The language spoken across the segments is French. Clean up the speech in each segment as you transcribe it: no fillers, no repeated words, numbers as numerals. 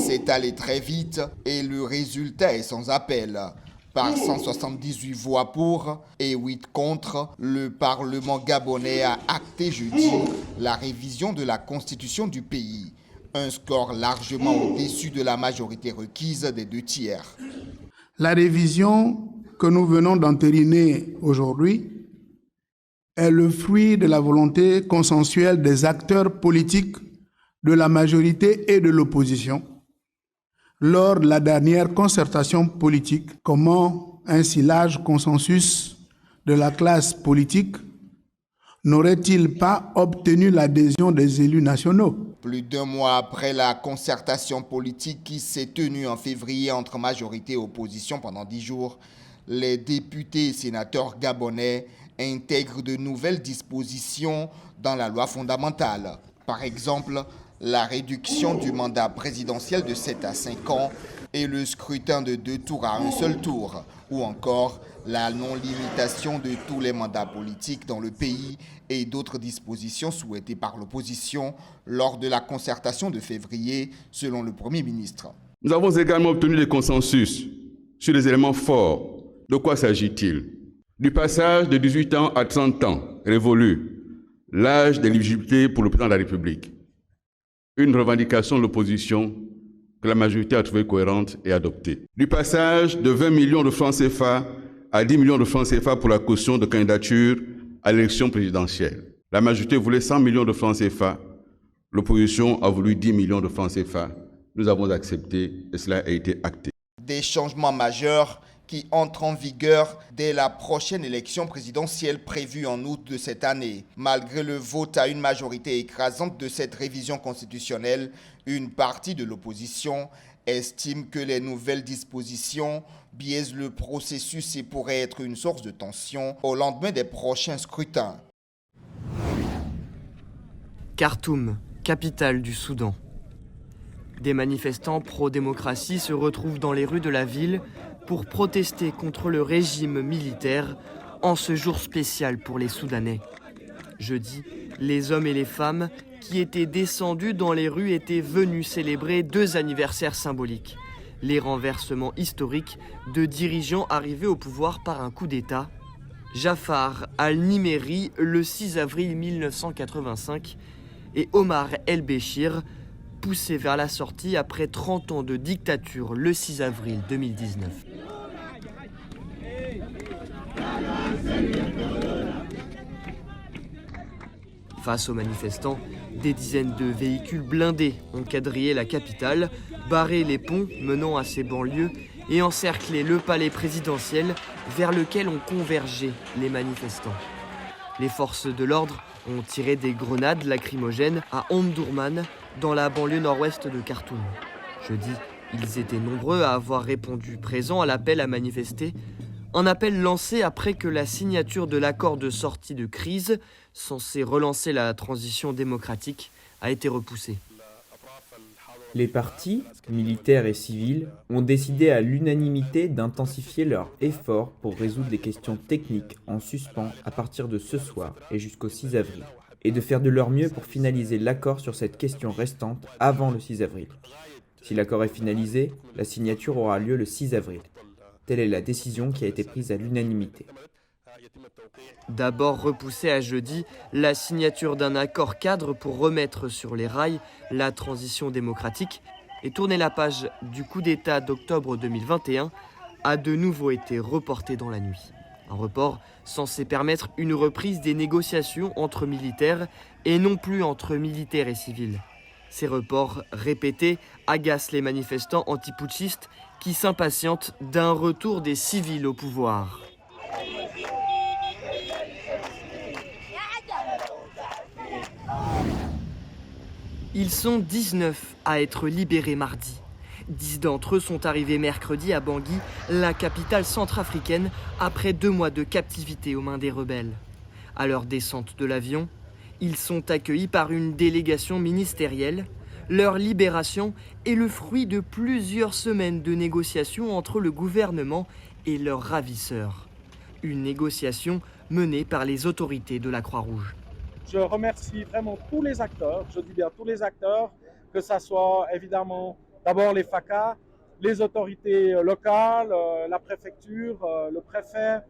C'est allé très vite et le résultat est sans appel. Par 178 voix pour et 8 contre, le Parlement gabonais a acté jeudi la révision de la constitution du pays. Un score largement au-dessus de la majorité requise des 2/3. La révision que nous venons d'entériner aujourd'hui est le fruit de la volonté consensuelle des acteurs politiques de la majorité et de l'opposition lors de la dernière concertation politique. Comment un si large consensus de la classe politique n'aurait-il pas obtenu l'adhésion des élus nationaux? Plus d'un mois après la concertation politique qui s'est tenue en février entre majorité et opposition pendant 10 jours, les députés et sénateurs gabonais intègrent de nouvelles dispositions dans la loi fondamentale. Par exemple, la réduction du mandat présidentiel de 7 à 5 ans et le scrutin de 2 tours à un seul tour, ou encore la non-limitation de tous les mandats politiques dans le pays et d'autres dispositions souhaitées par l'opposition lors de la concertation de février, selon le Premier ministre. Nous avons également obtenu des consensus sur les éléments forts. De quoi s'agit-il? Du passage de 18 ans à 30 ans, révolu, l'âge d'éligibilité pour le président de la République. Une revendication de l'opposition que la majorité a trouvée cohérente et adoptée. Du passage de 20 millions de francs CFA à 10 millions de francs CFA pour la caution de candidature à l'élection présidentielle. La majorité voulait 100 millions de francs CFA. L'opposition a voulu 10 millions de francs CFA. Nous avons accepté et cela a été acté. Des changements majeurs qui entrent en vigueur dès la prochaine élection présidentielle prévue en août de cette année. Malgré le vote à une majorité écrasante de cette révision constitutionnelle, une partie de l'opposition estime que les nouvelles dispositions biaisent le processus et pourraient être une source de tension au lendemain des prochains scrutins. Khartoum, capitale du Soudan. Des manifestants pro-démocratie se retrouvent dans les rues de la ville pour protester contre le régime militaire en ce jour spécial pour les Soudanais. Jeudi, les hommes et les femmes qui étaient descendus dans les rues étaient venus célébrer 2 anniversaires symboliques. Les renversements historiques de dirigeants arrivés au pouvoir par un coup d'État. Jafar al-Nimeri le 6 avril 1985 et Omar el-Béchir poussé vers la sortie après 30 ans de dictature le 6 avril 2019. Face aux manifestants, des dizaines de véhicules blindés ont quadrillé la capitale, barré les ponts menant à ses banlieues et encerclé le palais présidentiel vers lequel ont convergé les manifestants. Les forces de l'ordre ont tiré des grenades lacrymogènes à Omdurman, dans la banlieue nord-ouest de Khartoum. Jeudi, ils étaient nombreux à avoir répondu présents à l'appel à manifester, un appel lancé après que la signature de l'accord de sortie de crise, censé relancer la transition démocratique, a été repoussée. Les partis, militaires et civils, ont décidé à l'unanimité d'intensifier leurs efforts pour résoudre les questions techniques en suspens à partir de ce soir et jusqu'au 6 avril, et de faire de leur mieux pour finaliser l'accord sur cette question restante avant le 6 avril. Si l'accord est finalisé, la signature aura lieu le 6 avril. Telle est la décision qui a été prise à l'unanimité. D'abord repoussée à jeudi, la signature d'un accord cadre pour remettre sur les rails la transition démocratique et tourner la page du coup d'État d'octobre 2021 a de nouveau été reportée dans la nuit. Un report censé permettre une reprise des négociations entre militaires et non plus entre militaires et civils. Ces reports répétés agacent les manifestants antiputschistes qui s'impatientent d'un retour des civils au pouvoir. Ils sont 19 à être libérés mardi. 10 d'entre eux sont arrivés mercredi à Bangui, la capitale centrafricaine, après 2 mois de captivité aux mains des rebelles. À leur descente de l'avion, ils sont accueillis par une délégation ministérielle. Leur libération est le fruit de plusieurs semaines de négociations entre le gouvernement et leurs ravisseurs. Une négociation menée par les autorités de la Croix-Rouge. Je remercie vraiment tous les acteurs, je dis bien tous les acteurs, que ce soit évidemment d'abord les FACA, les autorités locales, la préfecture, le préfet,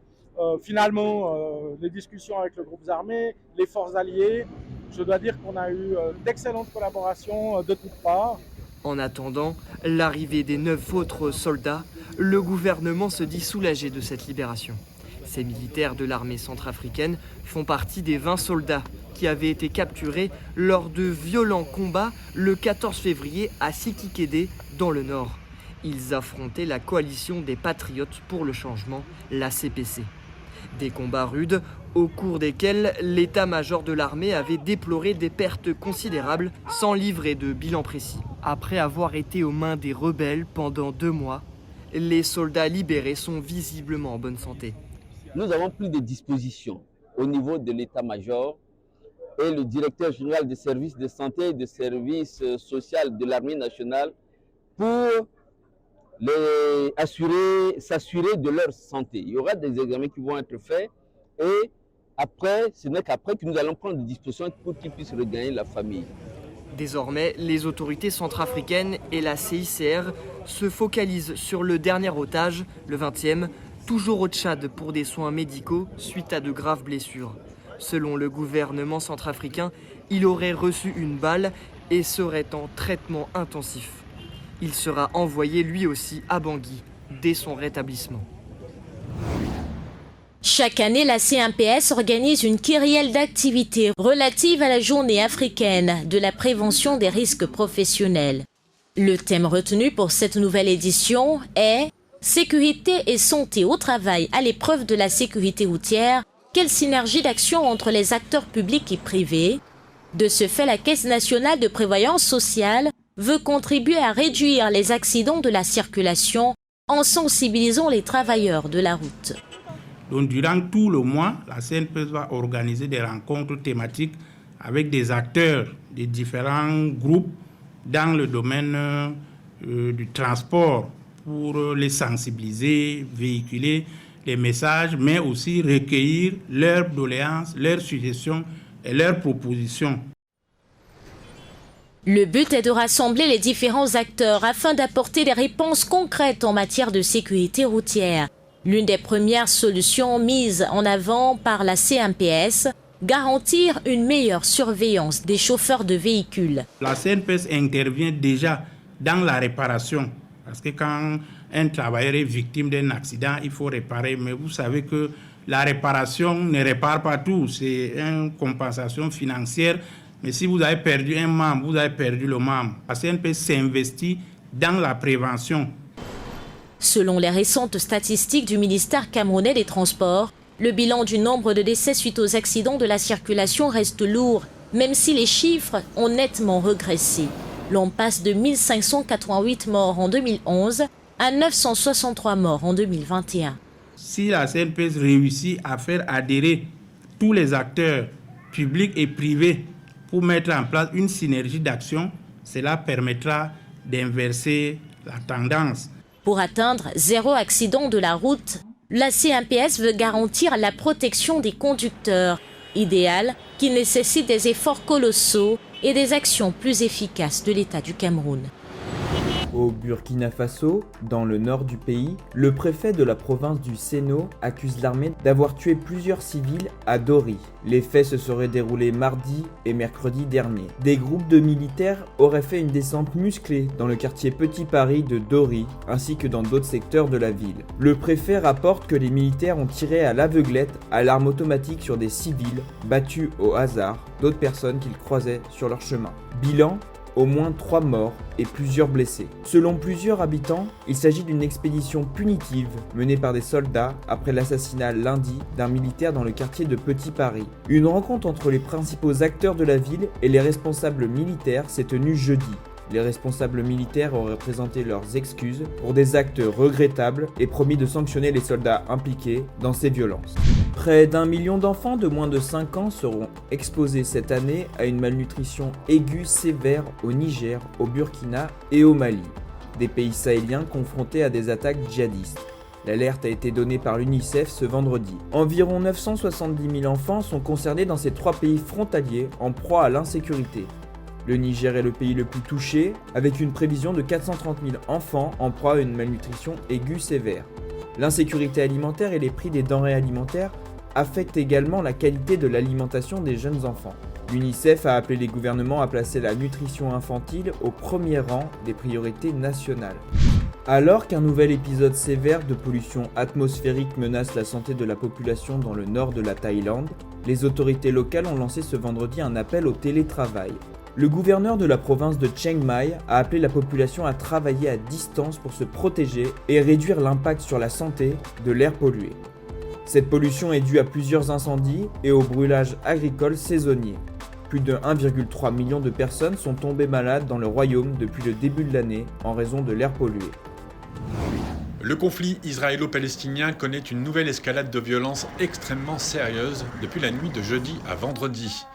finalement les discussions avec le groupe armé, les forces alliées. Je dois dire qu'on a eu d'excellentes collaborations de toutes parts. En attendant l'arrivée des 9 autres soldats, le gouvernement se dit soulagé de cette libération. Ces militaires de l'armée centrafricaine font partie des 20 soldats qui avaient été capturés lors de violents combats le 14 février à Sikikédé dans le nord. Ils affrontaient la coalition des Patriotes pour le changement, la CPC. Des combats rudes au cours desquels l'état-major de l'armée avait déploré des pertes considérables sans livrer de bilan précis. Après avoir été aux mains des rebelles pendant 2 mois, les soldats libérés sont visiblement en bonne santé. Nous avons pris des dispositions au niveau de l'état-major et le directeur général des services de santé et des services sociaux de l'armée nationale pour s'assurer de leur santé. Il y aura des examens qui vont être faits et après, ce n'est qu'après que nous allons prendre des dispositions pour qu'ils puissent regagner la famille. Désormais, les autorités centrafricaines et la CICR se focalisent sur le dernier otage, le 20e, toujours au Tchad pour des soins médicaux suite à de graves blessures. Selon le gouvernement centrafricain, il aurait reçu une balle et serait en traitement intensif. Il sera envoyé lui aussi à Bangui dès son rétablissement. Chaque année, la CNPS organise une kyrielle d'activités relatives à la journée africaine de la prévention des risques professionnels. Le thème retenu pour cette nouvelle édition est « Sécurité et santé au travail à l'épreuve de la sécurité routière, quelle synergie d'action entre les acteurs publics et privés ?» De ce fait, la Caisse nationale de prévoyance sociale veut contribuer à réduire les accidents de la circulation en sensibilisant les travailleurs de la route. Donc, durant tout le mois, la CNPS va organiser des rencontres thématiques avec des acteurs des différents groupes dans le domaine du transport pour les sensibiliser, véhiculer les messages, mais aussi recueillir leurs doléances, leurs suggestions et leurs propositions. Le but est de rassembler les différents acteurs afin d'apporter des réponses concrètes en matière de sécurité routière. L'une des premières solutions mises en avant par la CNPS, garantir une meilleure surveillance des chauffeurs de véhicules. La CNPS intervient déjà dans la réparation, parce que quand un travailleur est victime d'un accident, il faut réparer, mais vous savez que la réparation ne répare pas tout, c'est une compensation financière. Mais si vous avez perdu un membre, vous avez perdu le membre. La CNPS s'investit dans la prévention. Selon les récentes statistiques du ministère camerounais des Transports, le bilan du nombre de décès suite aux accidents de la circulation reste lourd, même si les chiffres ont nettement régressé. L'on passe de 1588 morts en 2011 à 963 morts en 2021. Si la CNPS réussit à faire adhérer tous les acteurs publics et privés pour mettre en place une synergie d'action, cela permettra d'inverser la tendance. Pour atteindre 0 accident de la route, la CNPS veut garantir la protection des conducteurs, idéal qui nécessite des efforts colossaux et des actions plus efficaces de l'État du Cameroun. Au Burkina Faso, dans le nord du pays, le préfet de la province du Séno accuse l'armée d'avoir tué plusieurs civils à Dori. Les faits se seraient déroulés mardi et mercredi dernier. Des groupes de militaires auraient fait une descente musclée dans le quartier Petit Paris de Dori, ainsi que dans d'autres secteurs de la ville. Le préfet rapporte que les militaires ont tiré à l'aveuglette à l'arme automatique sur des civils, battus au hasard, d'autres personnes qu'ils croisaient sur leur chemin. Bilan, au moins 3 morts et plusieurs blessés. Selon plusieurs habitants, il s'agit d'une expédition punitive menée par des soldats après l'assassinat lundi d'un militaire dans le quartier de Petit Paris. Une rencontre entre les principaux acteurs de la ville et les responsables militaires s'est tenue jeudi. Les responsables militaires auraient présenté leurs excuses pour des actes regrettables et promis de sanctionner les soldats impliqués dans ces violences. Près d'1 million d'enfants de moins de 5 ans seront exposés cette année à une malnutrition aiguë sévère au Niger, au Burkina et au Mali, des pays sahéliens confrontés à des attaques djihadistes. L'alerte a été donnée par l'UNICEF ce vendredi. Environ 970 000 enfants sont concernés dans ces 3 pays frontaliers en proie à l'insécurité. Le Niger est le pays le plus touché, avec une prévision de 430 000 enfants en proie à une malnutrition aiguë sévère. L'insécurité alimentaire et les prix des denrées alimentaires affectent également la qualité de l'alimentation des jeunes enfants. L'UNICEF a appelé les gouvernements à placer la nutrition infantile au premier rang des priorités nationales. Alors qu'un nouvel épisode sévère de pollution atmosphérique menace la santé de la population dans le nord de la Thaïlande, les autorités locales ont lancé ce vendredi un appel au télétravail. Le gouverneur de la province de Chiang Mai a appelé la population à travailler à distance pour se protéger et réduire l'impact sur la santé de l'air pollué. Cette pollution est due à plusieurs incendies et au brûlage agricole saisonnier. Plus de 1,3 million de personnes sont tombées malades dans le royaume depuis le début de l'année en raison de l'air pollué. Le conflit israélo-palestinien connaît une nouvelle escalade de violence extrêmement sérieuse depuis la nuit de jeudi à vendredi.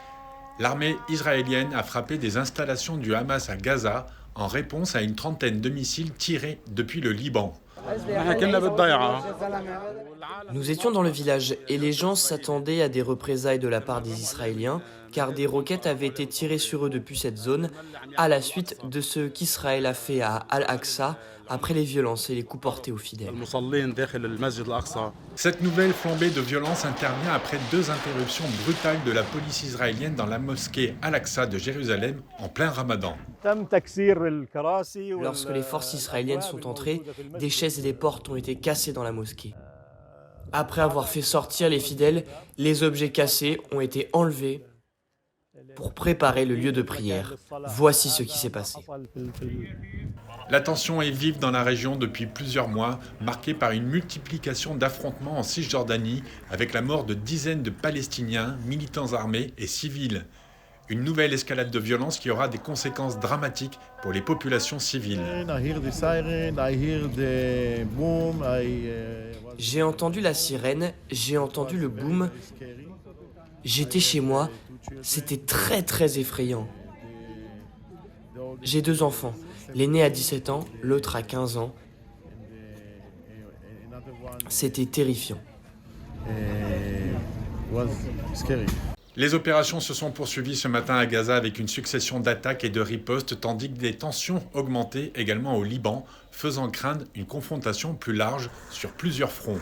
L'armée israélienne a frappé des installations du Hamas à Gaza en réponse à une trentaine de missiles tirés depuis le Liban. Nous étions dans le village et les gens s'attendaient à des représailles de la part des Israéliens car des roquettes avaient été tirées sur eux depuis cette zone à la suite de ce qu'Israël a fait à Al-Aqsa après les violences et les coups portés aux fidèles. Cette nouvelle flambée de violence intervient après 2 interruptions brutales de la police israélienne dans la mosquée Al-Aqsa de Jérusalem en plein Ramadan. Lorsque les forces israéliennes sont entrées, des chaises et des portes ont été cassées dans la mosquée. Après avoir fait sortir les fidèles, les objets cassés ont été enlevés pour préparer le lieu de prière. Voici ce qui s'est passé. La tension est vive dans la région depuis plusieurs mois, marquée par une multiplication d'affrontements en Cisjordanie, avec la mort de dizaines de Palestiniens, militants armés et civils. Une nouvelle escalade de violence qui aura des conséquences dramatiques pour les populations civiles. J'ai entendu la sirène, j'ai entendu le boom. J'étais chez moi, c'était très effrayant. J'ai 2 enfants, l'aîné a 17 ans, l'autre a 15 ans. C'était terrifiant. Les opérations se sont poursuivies ce matin à Gaza avec une succession d'attaques et de ripostes, tandis que des tensions augmentaient également au Liban, faisant craindre une confrontation plus large sur plusieurs fronts.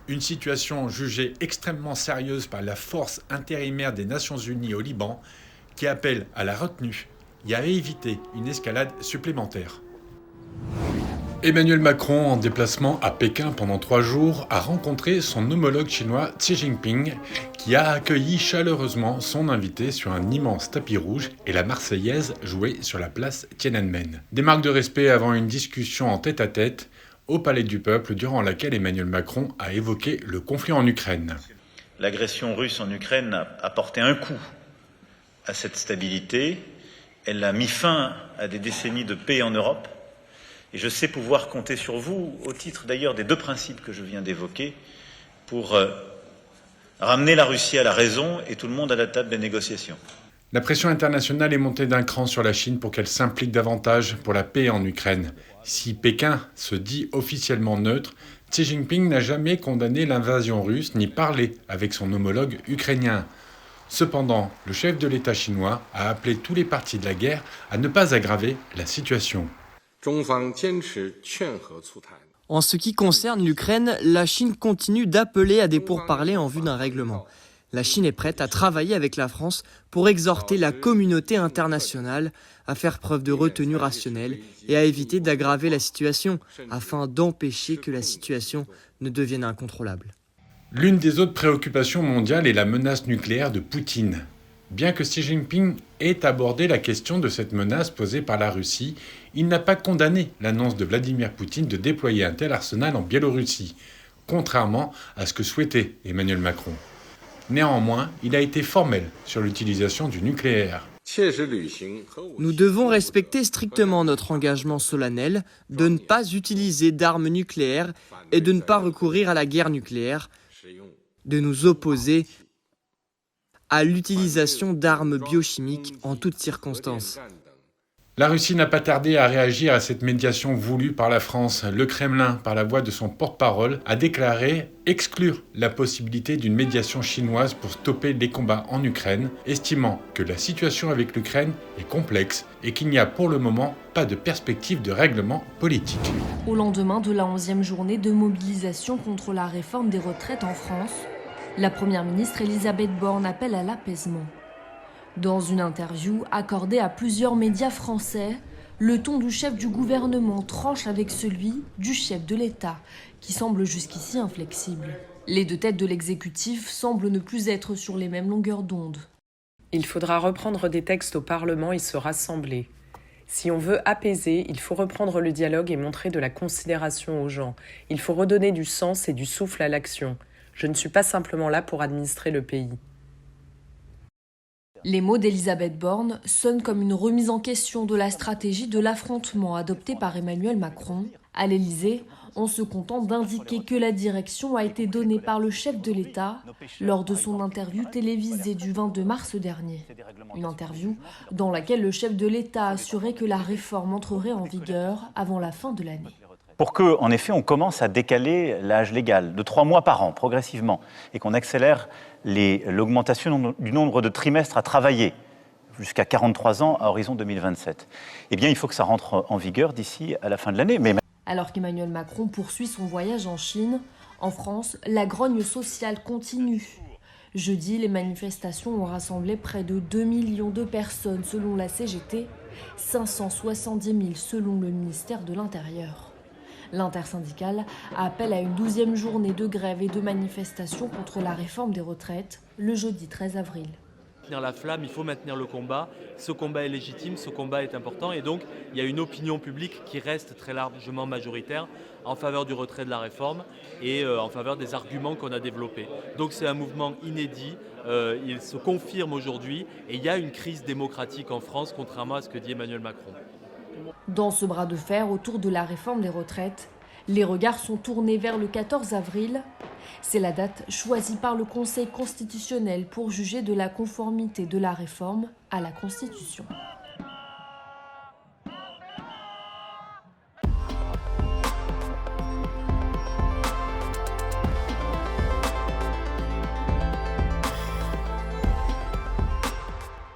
Une situation jugée extrêmement sérieuse par la force intérimaire des Nations Unies au Liban, qui appelle à la retenue et à éviter une escalade supplémentaire. Emmanuel Macron, en déplacement à Pékin pendant 3 jours, a rencontré son homologue chinois Xi Jinping, qui a accueilli chaleureusement son invité sur un immense tapis rouge et la Marseillaise jouée sur la place Tiananmen. Des marques de respect avant une discussion en tête-à-tête au Palais du Peuple, durant laquelle Emmanuel Macron a évoqué le conflit en Ukraine. L'agression russe en Ukraine a porté un coup à cette stabilité. Elle a mis fin à des décennies de paix en Europe. Et je sais pouvoir compter sur vous, au titre d'ailleurs des 2 principes que je viens d'évoquer, pour ramener la Russie à la raison et tout le monde à la table des négociations. La pression internationale est montée d'un cran sur la Chine pour qu'elle s'implique davantage pour la paix en Ukraine. Si Pékin se dit officiellement neutre, Xi Jinping n'a jamais condamné l'invasion russe ni parlé avec son homologue ukrainien. Cependant, le chef de l'État chinois a appelé tous les partis de la guerre à ne pas aggraver la situation. En ce qui concerne l'Ukraine, la Chine continue d'appeler à des pourparlers en vue d'un règlement. La Chine est prête à travailler avec la France pour exhorter la communauté internationale à faire preuve de retenue rationnelle et à éviter d'aggraver la situation afin d'empêcher que la situation ne devienne incontrôlable. L'une des autres préoccupations mondiales est la menace nucléaire de Poutine. Bien que Xi Jinping ait abordé la question de cette menace posée par la Russie, il n'a pas condamné l'annonce de Vladimir Poutine de déployer un tel arsenal en Biélorussie, contrairement à ce que souhaitait Emmanuel Macron. Néanmoins, il a été formel sur l'utilisation du nucléaire. Nous devons respecter strictement notre engagement solennel de ne pas utiliser d'armes nucléaires et de ne pas recourir à la guerre nucléaire, de nous opposer à l'utilisation d'armes biochimiques en toutes circonstances. La Russie n'a pas tardé à réagir à cette médiation voulue par la France. Le Kremlin, par la voix de son porte-parole, a déclaré exclure la possibilité d'une médiation chinoise pour stopper les combats en Ukraine, estimant que la situation avec l'Ukraine est complexe et qu'il n'y a pour le moment pas de perspective de règlement politique. Au lendemain de la 11e journée de mobilisation contre la réforme des retraites en France, la Première ministre Elisabeth Borne appelle à l'apaisement. Dans une interview accordée à plusieurs médias français, le ton du chef du gouvernement tranche avec celui du chef de l'État, qui semble jusqu'ici inflexible. Les deux têtes de l'exécutif semblent ne plus être sur les mêmes longueurs d'onde. Il faudra reprendre des textes au Parlement et se rassembler. Si on veut apaiser, il faut reprendre le dialogue et montrer de la considération aux gens. Il faut redonner du sens et du souffle à l'action. Je ne suis pas simplement là pour administrer le pays. Les mots d'Elisabeth Borne sonnent comme une remise en question de la stratégie de l'affrontement adoptée par Emmanuel Macron. À l'Élysée, on se contente d'indiquer que la direction a été donnée par le chef de l'État lors de son interview télévisée du 22 mars dernier. Une interview dans laquelle le chef de l'État assurait que la réforme entrerait en vigueur avant la fin de l'année. Pour que, en effet, on commence à décaler l'âge légal de 3 mois par an, progressivement, et qu'on accélère l'augmentation du nombre de trimestres à travailler jusqu'à 43 ans à horizon 2027. Eh bien, il faut que ça rentre en vigueur d'ici à la fin de l'année. Alors qu'Emmanuel Macron poursuit son voyage en Chine, en France, la grogne sociale continue. Jeudi, les manifestations ont rassemblé près de 2 millions de personnes selon la CGT, 570 000 selon le ministère de l'Intérieur. L'intersyndicale appelle à une 12e journée de grève et de manifestation contre la réforme des retraites le jeudi 13 avril. La flamme, il faut maintenir le combat. Ce combat est légitime, ce combat est important et donc il y a une opinion publique qui reste très largement majoritaire en faveur du retrait de la réforme et en faveur des arguments qu'on a développés. Donc c'est un mouvement inédit, il se confirme aujourd'hui et il y a une crise démocratique en France contrairement à ce que dit Emmanuel Macron. Dans ce bras de fer autour de la réforme des retraites, les regards sont tournés vers le 14 avril. C'est la date choisie par le Conseil constitutionnel pour juger de la conformité de la réforme à la Constitution.